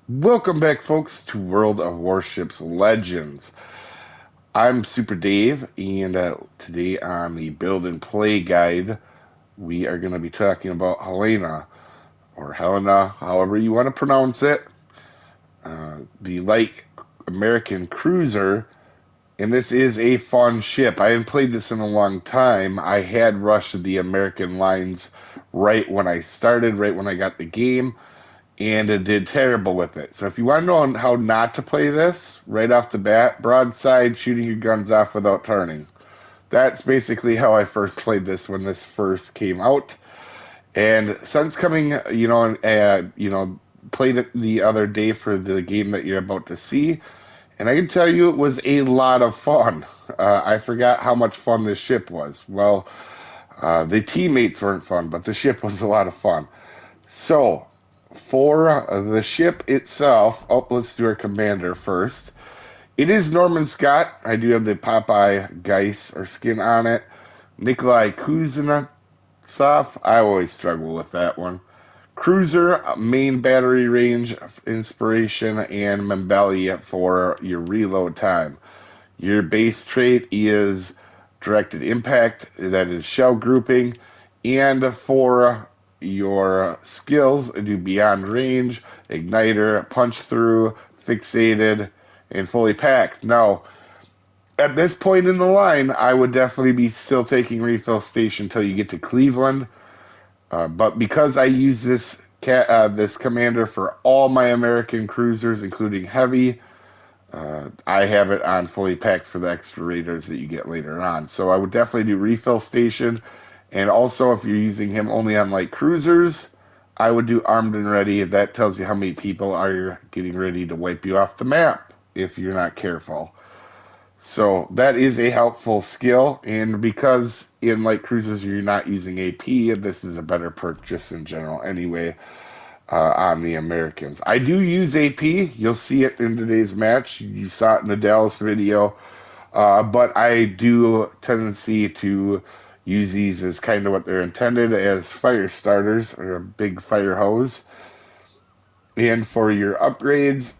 Welcome back, folks, to World of Warships Legends. I'm Super Dave, and today on the Build and Play Guide, we are going to be talking about Helena, or Helena, however you want to pronounce it, the light American cruiser, and this is a fun ship. I haven't played this in a long time. I had rushed the American lines right when I started, right when I got the game, and it did terrible with it. So if you want to know how not to play this right off the bat, broadside, shooting your guns off without turning. That's basically how I first played this when this first came out. And since coming, played it the other day for the game that you're about to see, and I can tell you it was a lot of fun. I forgot how much fun this ship was. Well, the teammates weren't fun, but the ship was a lot of fun. So, for the ship itself, let's do our commander first. It is Norman Scott. I do have the Popeye Geist or skin on it. Nikolai Kuznetsov. I always struggle with that one. Cruiser, main battery range, inspiration, and Membelli for your reload time. Your base trait is directed impact, that is shell grouping, and for your skills, do beyond range, igniter, punch through, fixated, and fully packed. Now, at this point in the line, I would definitely be still taking refill station until you get to Cleveland. But because I use this commander for all my American cruisers, including heavy, I have it on fully packed for the extra raiders that you get later on. So I would definitely do refill station. And also, if you're using him only on light cruisers, I would do armed and ready. That tells you how many people are getting ready to wipe you off the map if you're not careful. So that is a helpful skill. And because in light cruisers you're not using AP, this is a better purchase in general anyway on the Americans. I do use AP. You'll see it in today's match. You saw it in the Dallas video. But I do tendency to use these as kind of what they're intended as fire starters or a big fire hose. And for your upgrades,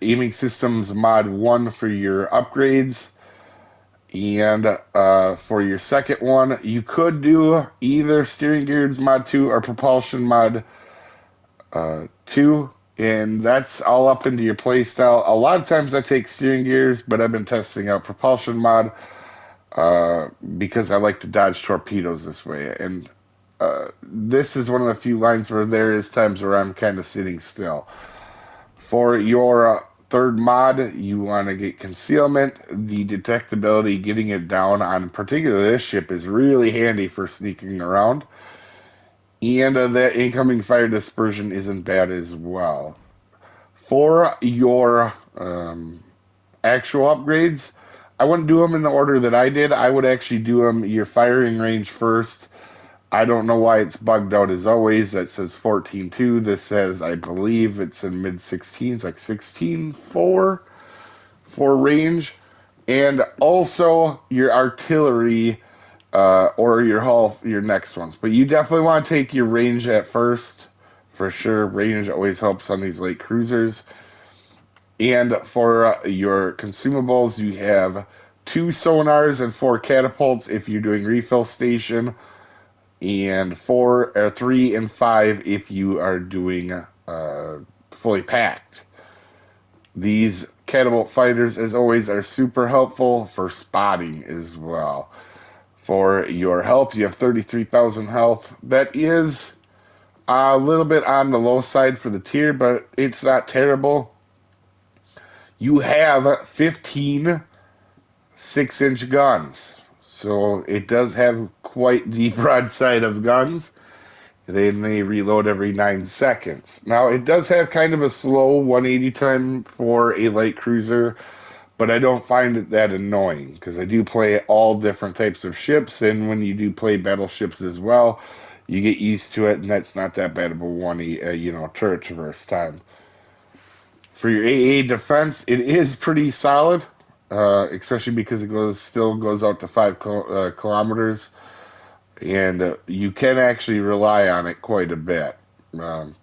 aiming systems mod 1 for your upgrades. And for your second one, you could do either steering gears mod 2 or propulsion mod 2, and that's all up into your playstyle. A lot of times I take steering gears, but I've been testing out propulsion mod because I like to dodge torpedoes this way. And this is one of the few lines where there is times where I'm kind of sitting still. For your third mod, you want to get concealment. The detectability, getting it down on particularly this ship, is really handy for sneaking around. And the incoming fire dispersion isn't bad as well. For your actual upgrades, I wouldn't do them in the order that I did. I would actually do them your firing range first. I don't know why it's bugged out as always. That says 14.2. This says, I believe it's in mid 16s, like 16.4 for range. And also your artillery or your next ones. But you definitely want to take your range at first for sure. Range always helps on these late cruisers. And for your consumables, you have 2 sonars and 4 catapults if you're doing refill station, and 3 and 5 if you are doing fully packed. These catapult fighters, as always, are super helpful for spotting as well. For your health, you have 33,000 health. That is a little bit on the low side for the tier, but it's not terrible. You have 15 6-inch guns. So it does have quite the broadside of guns. They may reload every 9 seconds. Now, it does have kind of a slow 180 time for a light cruiser, but I don't find it that annoying because I do play all different types of ships, and when you do play battleships as well, you get used to it, and that's not that bad of a turret traverse time. For your AA defense, it is pretty solid, especially because it still goes out to 5 kilometers, and you can actually rely on it quite a bit. Um,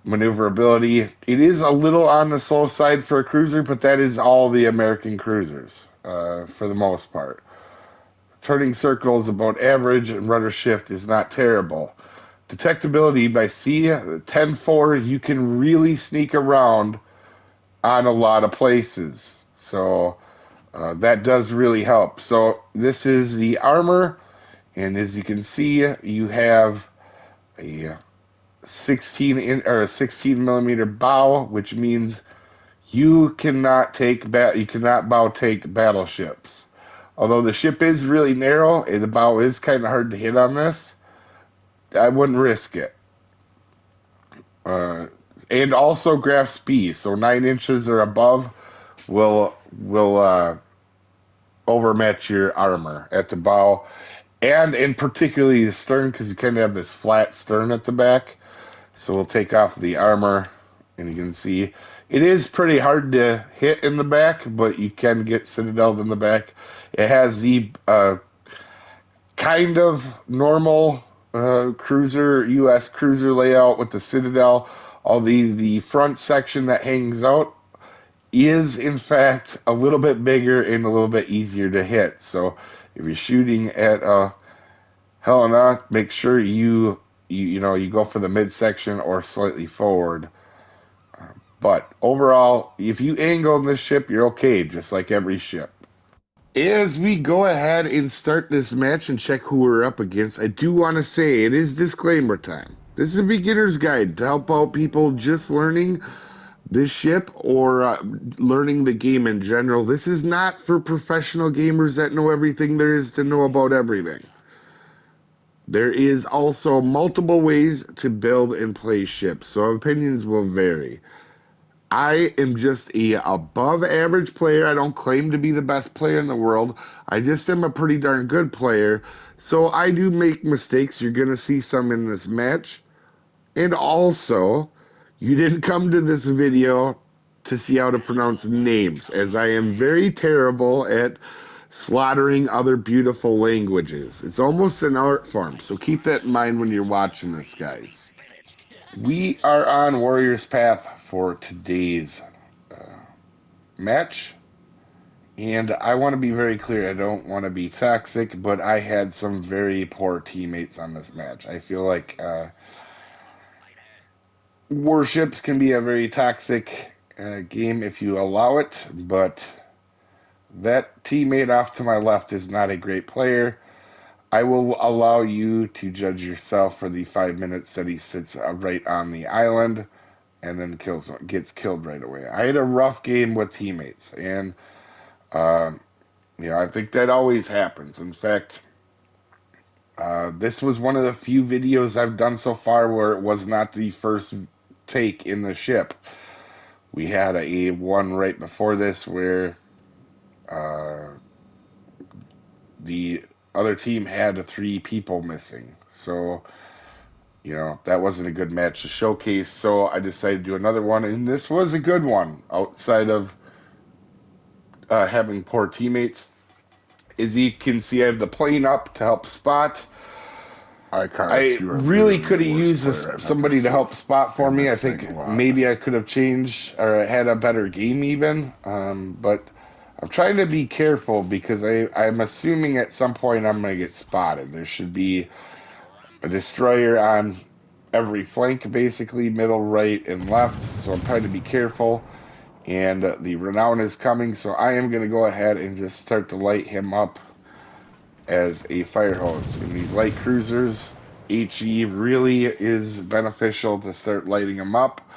maneuverability. It is a little on the slow side for a cruiser, but that is all the American cruisers for the most part. Turning circle is about average, and rudder shift is not terrible. Detectability by sea, 10-4, you can really sneak around on a lot of places. So that does really help. So this is the armor, and as you can see, you have a 16 millimeter bow, which means you cannot bow take battleships. Although the ship is really narrow and the bow is kind of hard to hit on this, I wouldn't risk it. And also graph speed, so 9 inches or above will overmatch your armor at the bow, and in particularly the stern, because you kind of have this flat stern at the back. So we'll take off the armor, and you can see it is pretty hard to hit in the back, but you can get citadeled in the back. It has the kind of normal cruiser, U.S. cruiser layout with the citadel. All the front section that hangs out is in fact a little bit bigger and a little bit easier to hit. So if you're shooting at Helena, make sure you go for the midsection or slightly forward. But overall, if you angle in this ship, you're okay, just like every ship. As we go ahead and start this match and check who we're up against, I do want to say it is disclaimer time. This is a beginner's guide to help out people just learning this ship or learning the game in general. This is not for professional gamers that know everything there is to know about everything. There is also multiple ways to build and play ships, so opinions will vary. I am just a above average player. I don't claim to be the best player in the world. I just am a pretty darn good player. So I do make mistakes. You're going to see some in this match. And also, you didn't come to this video to see how to pronounce names, as I am very terrible at slaughtering other beautiful languages. It's almost an art form, so keep that in mind when you're watching this, guys. We are on Warrior's Path for today's match, and I want to be very clear. I don't want to be toxic, but I had some very poor teammates on this match. I feel like Warships can be a very toxic game if you allow it, but that teammate off to my left is not a great player. I will allow you to judge yourself for the 5 minutes that he sits right on the island and then gets killed right away. I had a rough game with teammates, and I think that always happens. In fact, this was one of the few videos I've done so far where it was not the first take in the ship. We had a one right before this where the other team had 3 people missing. So, that wasn't a good match to showcase. So I decided to do another one, and this was a good one outside of having poor teammates. As you can see, I have the plane up to help spot. I really could have used somebody to help spot for me. I think maybe I could have changed or had a better game even. But I'm trying to be careful because I'm assuming at some point I'm going to get spotted. There should be a destroyer on every flank, basically, middle, right, and left. So I'm trying to be careful. And the Renown is coming, so I am going to go ahead and just start to light him up as a fire hose. In these light cruisers, HE really is beneficial to start lighting them up,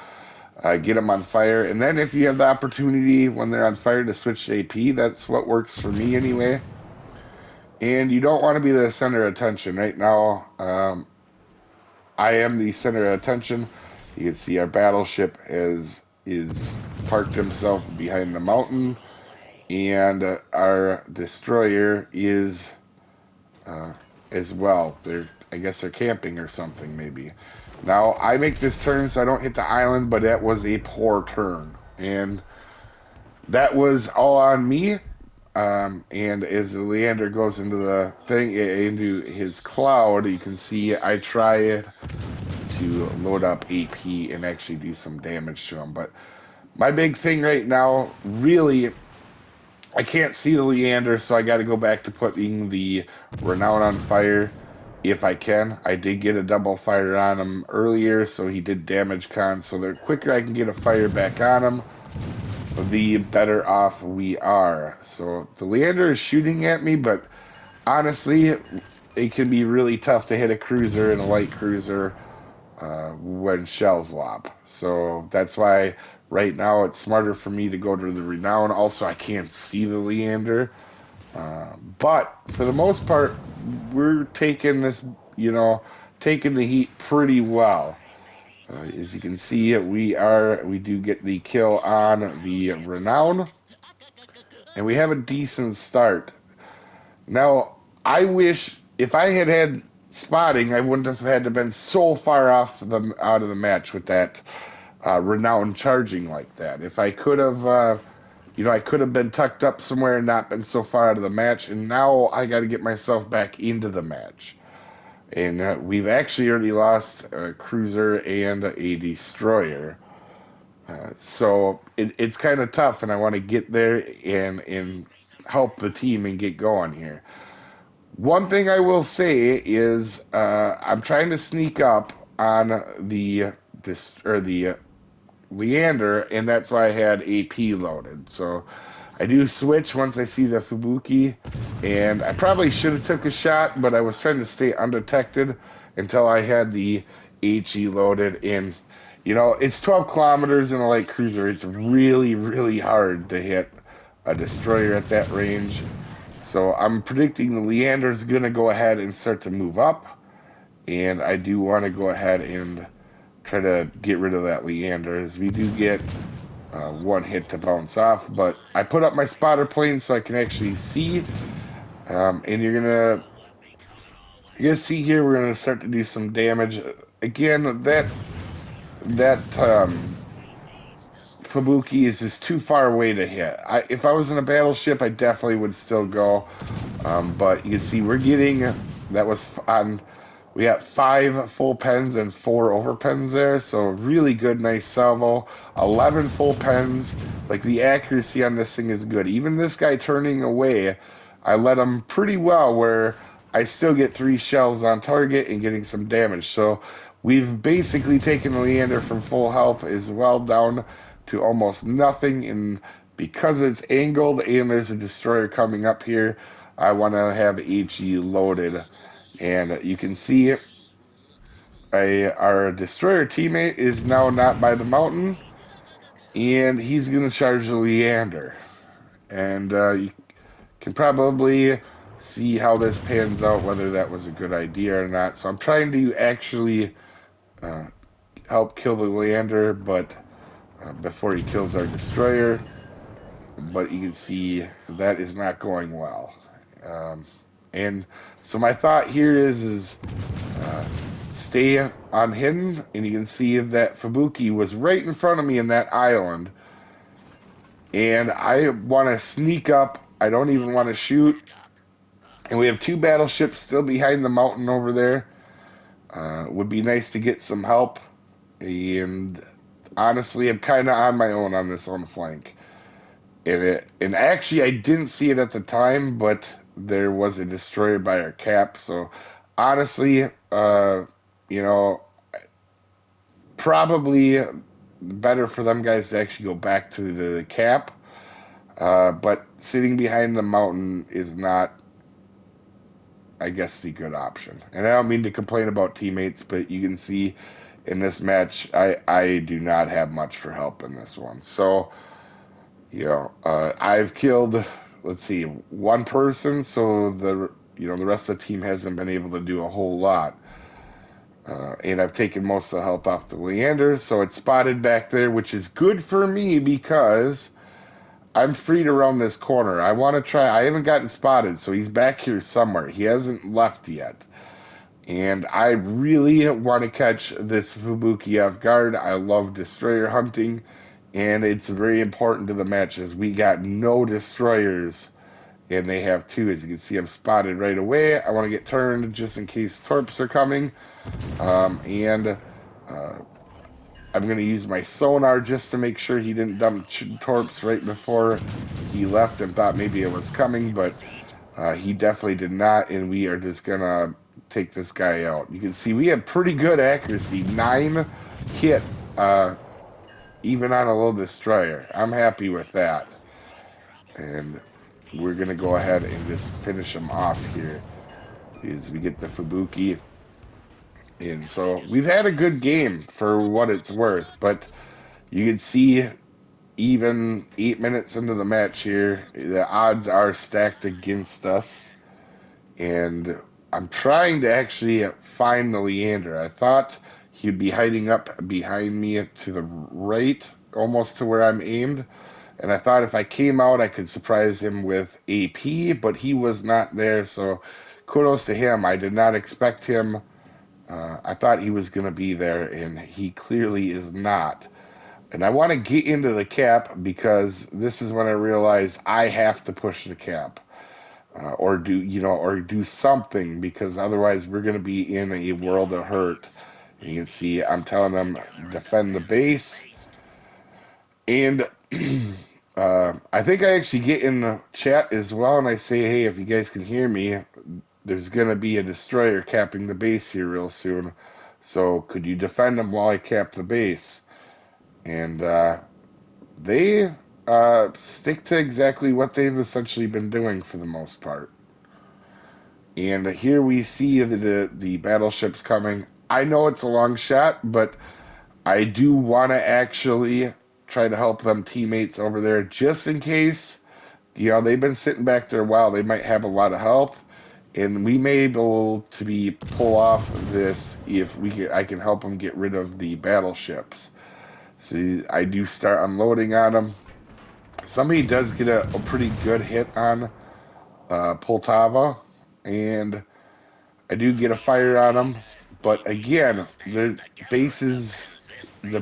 get them on fire, and then if you have the opportunity when they're on fire to switch to AP, that's what works for me anyway. And you don't want to be the center of attention. Right now, I am the center of attention. You can see our battleship is parked himself behind the mountain, and our destroyer is as well. I guess they're camping or something, maybe. Now, I make this turn so I don't hit the island, but that was a poor turn. And that was all on me. And as Leander goes into the thing, into his cloud, you can see I tried to load up AP and actually do some damage to him. But my big thing right now, really, I can't see the Leander, so I got to go back to putting the Renown on fire if I can. I did get a double fire on him earlier, so he did damage con. So the quicker I can get a fire back on him, the better off we are. So the Leander is shooting at me, but honestly, it can be really tough to hit a cruiser and a light cruiser when shells lop. So that's why right now it's smarter for me to go to the Renown. Also, I can't see the Leander. But for the most part, we're taking this, taking the heat pretty well. As you can see, we do get the kill on the Renown, and we have a decent start. Now, I wish if I had had spotting, I wouldn't have had to been so far off out of the match with that Renown charging like that. If I could have, I could have been tucked up somewhere and not been so far out of the match, and now I got to get myself back into the match. And we've actually already lost a cruiser and a destroyer. So it's kind of tough, and I want to get there and help the team and get going here. One thing I will say is I'm trying to sneak up on the Leander, and that's why I had AP loaded. So I do switch once I see the Fubuki, and I probably should have took a shot, but I was trying to stay undetected until I had the HE loaded. And it's 12 kilometers in a light cruiser. It's really, really hard to hit a destroyer at that range. So I'm predicting the Leander is going to go ahead and start to move up, and I do want to go ahead and try to get rid of that Leander, as we do get one hit to bounce off. But I put up my spotter plane so I can actually see, and you're gonna see here we're gonna start to do some damage. Again, that Fubuki is just too far away to hit. If I was in a battleship, I definitely would still go. But you can see we're getting, that was on, we got 5 full pens and 4 over pens there. So really good, nice salvo. 11 full pens. Like, the accuracy on this thing is good. Even this guy turning away, I let him pretty well, where I still get 3 shells on target and getting some damage. So we've basically taken the Leander from full health as well down to almost nothing, and because it's angled and there's a destroyer coming up here, I want to have HE loaded. And you can see our destroyer teammate is now not by the mountain, and he's going to charge the Leander. And you can probably see how this pans out, whether that was a good idea or not. So I'm trying to actually help kill the Leander, but before he kills our destroyer. But you can see that is not going well. And so my thought here is stay on hidden, and you can see that Fubuki was right in front of me in that island. And I want to sneak up. I don't even want to shoot. And we have 2 battleships still behind the mountain over there. Would be nice to get some help. And honestly, I'm kind of on my own on this on flank. And actually, I didn't see it at the time, but there was a destroyer by our cap. So honestly, probably better for them guys to actually go back to the cap. But sitting behind the mountain is not, I guess, the good option. And I don't mean to complain about teammates, but you can see in this match, I do not have much for help in this one. So, I've killed, let's see, 1 person, so the rest of the team hasn't been able to do a whole lot. And I've taken most of the health off the Leander, so it's spotted back there, which is good for me because I'm freed around this corner. I want to try, I haven't gotten spotted, so he's back here somewhere. He hasn't left yet. And I really want to catch this Fubuki off guard. I love destroyer hunting, and it's very important to the match as we got no destroyers, and they have 2. As you can see, I'm spotted right away. I want to get turned just in case torps are coming. And I'm going to use my sonar just to make sure he didn't dump torps right before he left and thought maybe it was coming, but he definitely did not, and we are just going to take this guy out. You can see we have pretty good accuracy, 9 hit, even on a little destroyer. I'm happy with that. And we're going to go ahead and just finish him off here as we get the Fubuki. And so we've had a good game for what it's worth, but you can see even 8 minutes into the match here, the odds are stacked against us. And I'm trying to actually find the Leander. I thought he'd be hiding up behind me to the right, almost to where I'm aimed. And I thought if I came out, I could surprise him with AP, but he was not there. So kudos to him. I did not expect him. I thought he was going to be there, and he clearly is not. And I want to get into the cap because this is when I realize I have to push the cap. Or do something, because otherwise we're going to be in a world of hurt. You can see I'm telling them defend the base, and I think I actually get in the chat as well, and I say, hey, if you guys can hear me, there's going to be a destroyer capping the base here real soon, so could you defend them while I cap the base? And they stick to exactly what they've essentially been doing for the most part. And here we see the battleships coming. I know it's a long shot, but I do want to actually try to help them teammates over there just in case. They've been sitting back there a while. They might have a lot of help, and we may be able to pull off this if I can help them get rid of the battleships. So I do start unloading on them. Somebody does get a pretty good hit on Poltava, and I do get a fire on them. But again, the base is, there's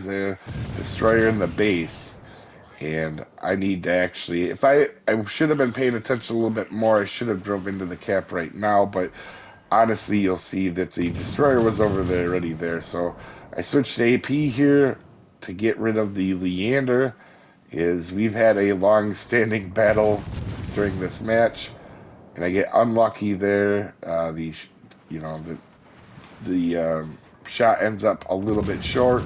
a destroyer in the base, and I need to actually, I should have been paying attention a little bit more. I should have drove into the cap right now, but honestly, you'll see that the destroyer was over there already there. So I switched to AP here to get rid of the Leander. We've had a long-standing battle during this match, and I get unlucky there. The shot ends up a little bit short,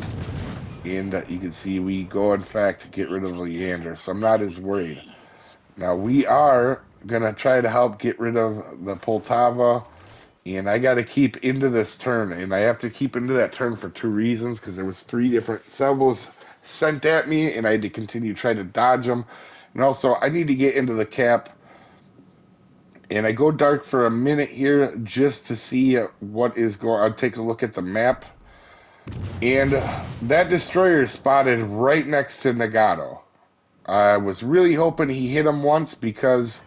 and you can see we go, in fact, get rid of the Leander, so I'm not as worried. Now we are going to try to help get rid of the Poltava, and I got to keep into this turn, and I have to keep into that turn for 2 reasons, because there was 3 different salvos sent at me, and I had to continue trying to dodge them. And also, I need to get into the cap, and I go dark for a minute here just to see what is going on. I'll take a look at the map, and that destroyer is spotted right next to Nagato. I was really hoping he hit him once, because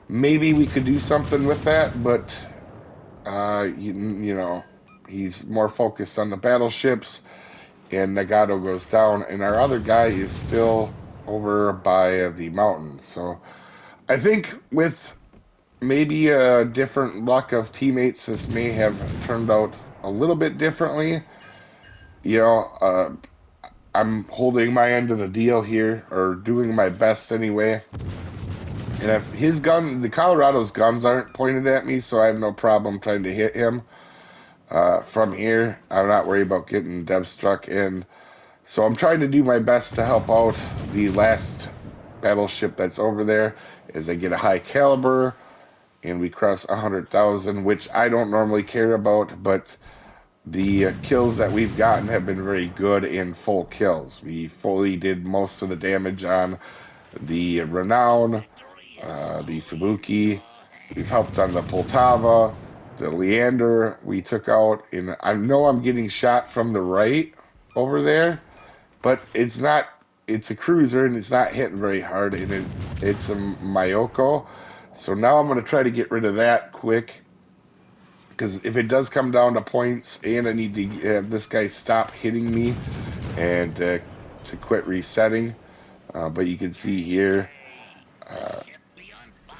maybe we could do something with that, but he's more focused on the battleships, and Nagato goes down, and our other guy is still over by the mountain. So I think with maybe a different luck of teammates, this may have turned out a little bit differently. I'm holding my end of the deal here, or doing my best anyway. And if the Colorado's guns aren't pointed at me, so I have no problem trying to hit him from here. I'm not worried about getting dev struck in. So I'm trying to do my best to help out the last battleship that's over there as I get a high caliber, and we cross 100,000, which I don't normally care about, but the kills that we've gotten have been very good in full kills. We fully did most of the damage on the Renown, the Fubuki. We've helped on the Poltava, the Leander we took out. And I know I'm getting shot from the right over there, but it's a cruiser, and it's not hitting very hard, and it's a Mayoko. So now I'm going to try to get rid of that quick, because if it does come down to points, and I need to have this guy stop hitting me and to quit resetting. But you can see here,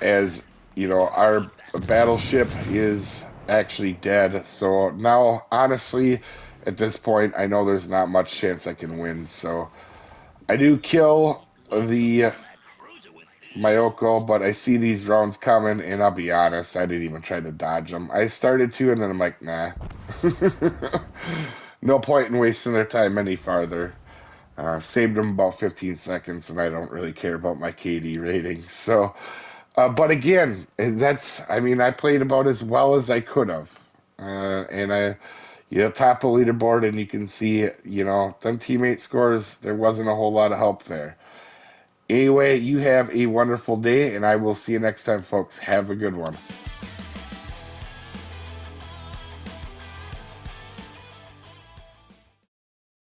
as our battleship is actually dead. So now, honestly, at this point, I know there's not much chance I can win. So I do kill the Mayoko, but I see these rounds coming, and I'll be honest, I didn't even try to dodge them. I started to, and then I'm like, nah. No point in wasting their time any farther. Saved them about 15 seconds, and I don't really care about my KD rating. So, but again, I mean, I played about as well as I could have. And top the leaderboard, and you can see, them teammate scores, there wasn't a whole lot of help there. Anyway, you have a wonderful day, and I will see you next time, folks. Have a good one.